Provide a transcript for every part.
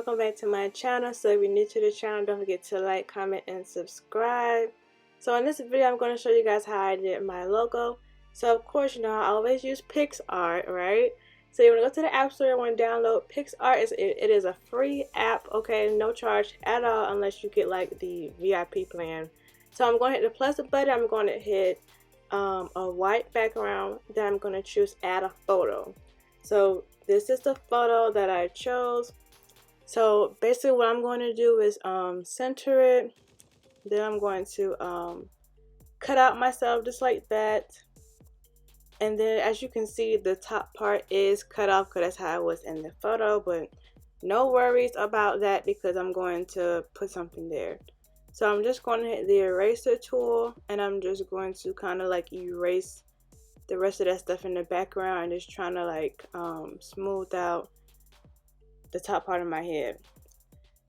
welcome back to my channel. So if you're new to the channel, don't forget to like, comment, and subscribe. So in this video, I'm going to show you guys how I did my logo. So of course, you know, I always use PicsArt, right? So you want to go to the app store and want to download PicsArt. It is a free app, okay? No charge at all unless you get like the VIP plan. So I'm going to hit the plus button. I'm going to hit a white background. Then I'm going to choose add a photo. So this is the photo that I chose. So basically what I'm going to do is center it. Then I'm going to cut out myself just like that. And then as you can see, the top part is cut off because that's how it was in the photo. But no worries about that because I'm going to put something there. So I'm just going to hit the eraser tool and I'm just going to kind of like erase the rest of that stuff in the background and just trying to like smooth out the top part of my head.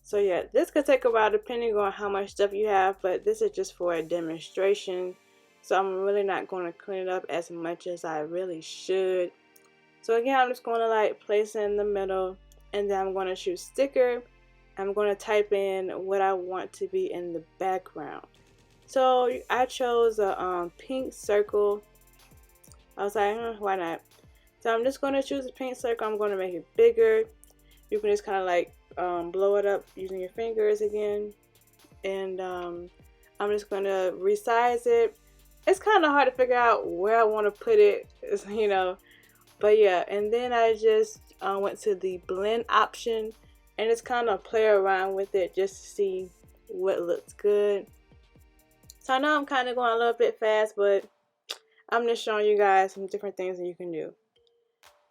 So yeah, this could take a while depending on how much stuff you have, but this is just for a demonstration. So I'm really not going to clean it up as much as I really should. So again, I'm just going to like place it in the middle and then I'm going to choose sticker. I'm going to type in what I want to be in the background. So I chose a pink circle. I was like, why not? So I'm just going to choose a pink circle. I'm going to make it bigger. You can just kind of like blow it up using your fingers again. And I'm just going to resize it. It's kind of hard to figure out where I want to put it, you know. But yeah, and then I just went to the blend option. And just kind of play around with it just to see what looks good. So I know I'm kind of going a little bit fast, but I'm just showing you guys some different things that you can do.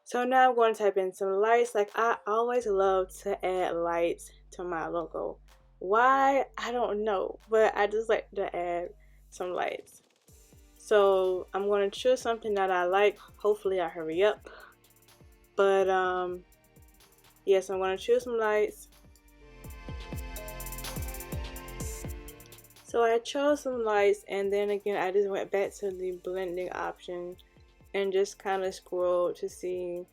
So now I'm going to type in some lights. Like I always love to add lights to my logo. Why? I don't know, but I just like to add some lights. So I'm going to choose something that I like. Hopefully I hurry up. But yes, I'm going to choose some lights. So I chose some lights and then again I just went back to the blending option and just kind of scrolled to see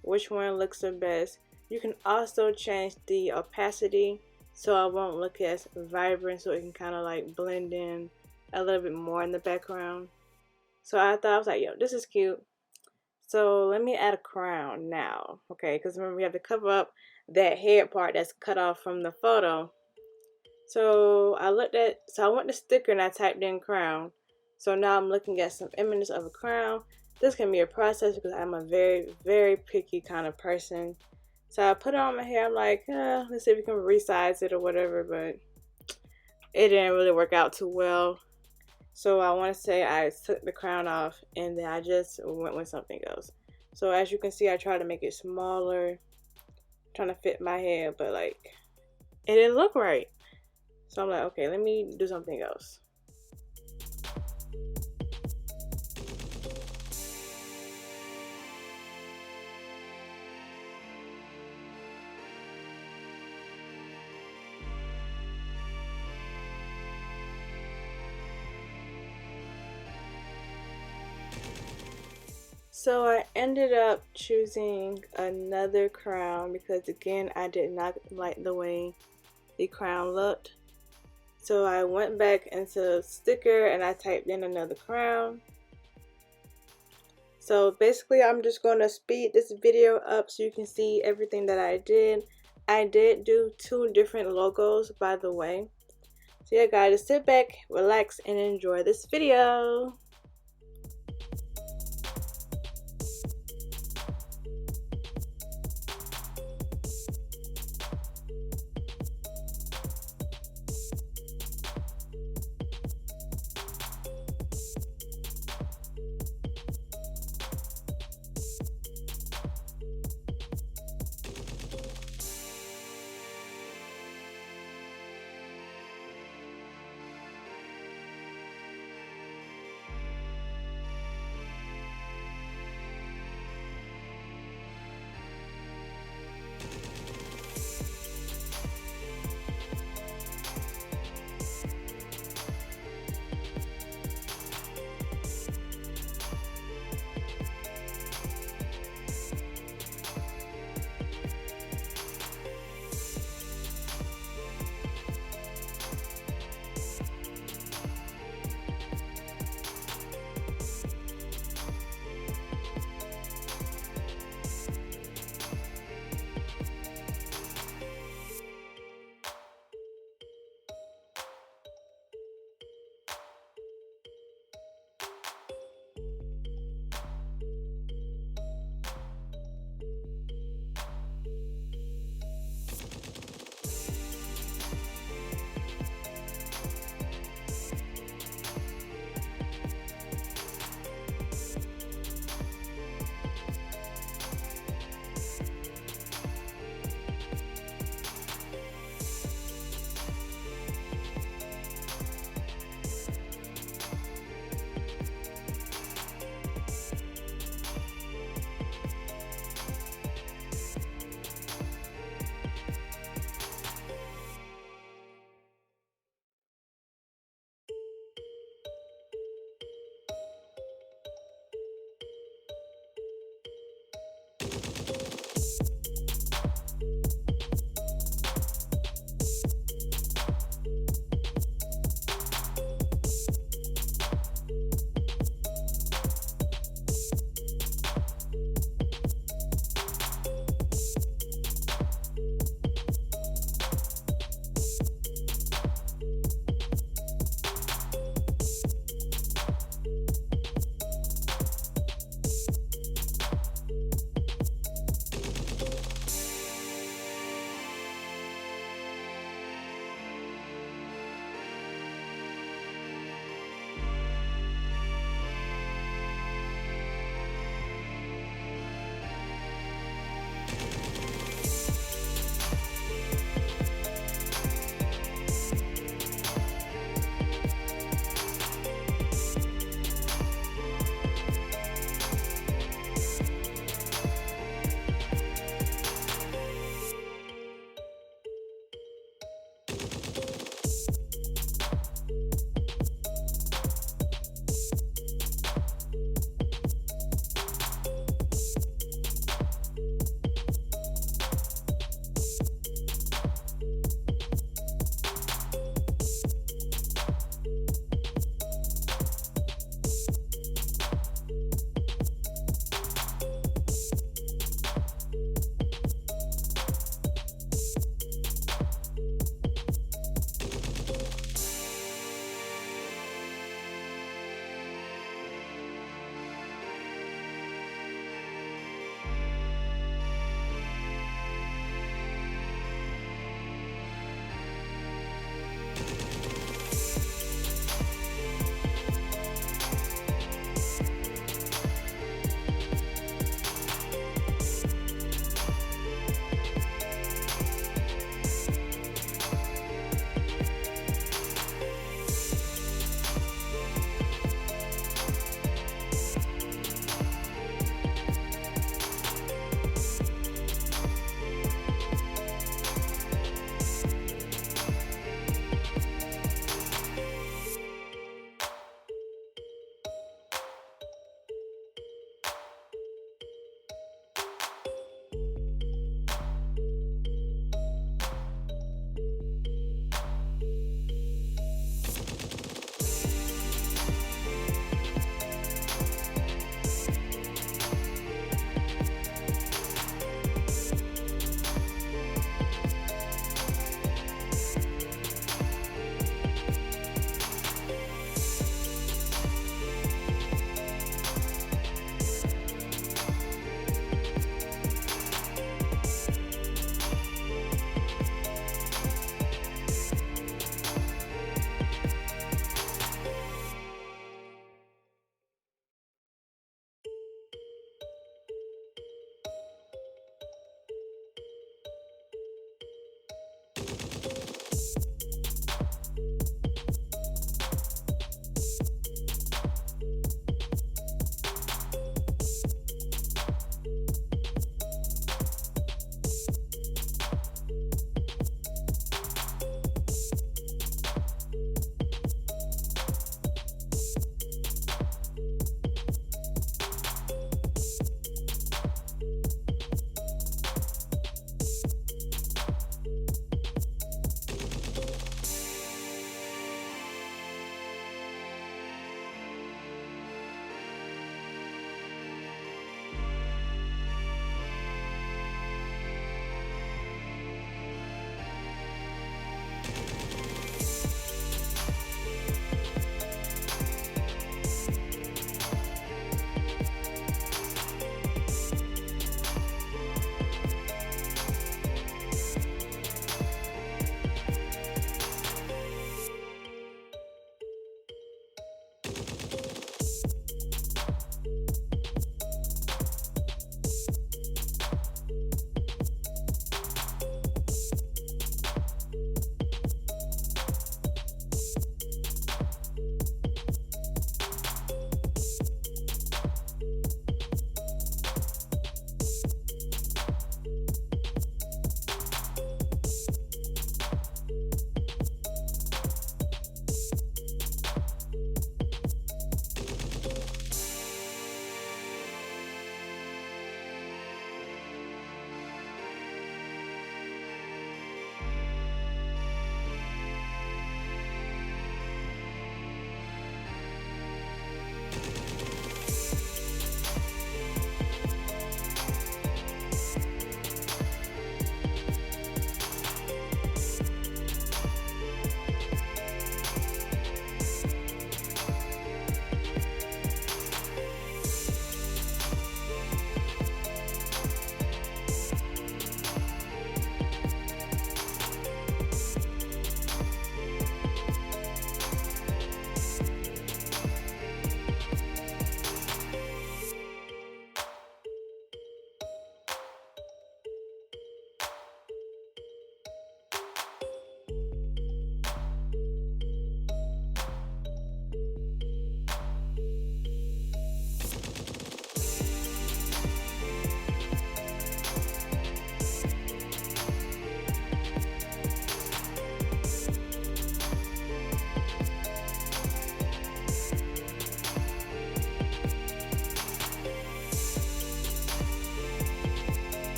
which one looks the best. You can also change the opacity so it won't look as vibrant, so it can kind of like blend in a little bit more in the background. So I was like, yo, this is cute. So let me add a crown now, okay? Because remember we have to cover up that head part that's cut off from the photo. So I went to sticker and I typed in crown. So now I'm looking at some images of a crown. This can be a process because I'm a very, very picky kind of person. So I put it on my hair. I'm like, let's see if we can resize it or whatever, but it didn't really work out too well. So I want to say I took the crown off and then I just went with something else. So as you can see, I tried to make it smaller, trying to fit my hair, but like it didn't look right. So I'm like, okay, let me do something else. So I ended up choosing another crown because again, I did not like the way the crown looked. So I went back into sticker and I typed in another crown. So basically I'm just going to speed this video up so you can see everything that I did. I did do 2 different logos, by the way. So yeah guys, just sit back, relax, and enjoy this video.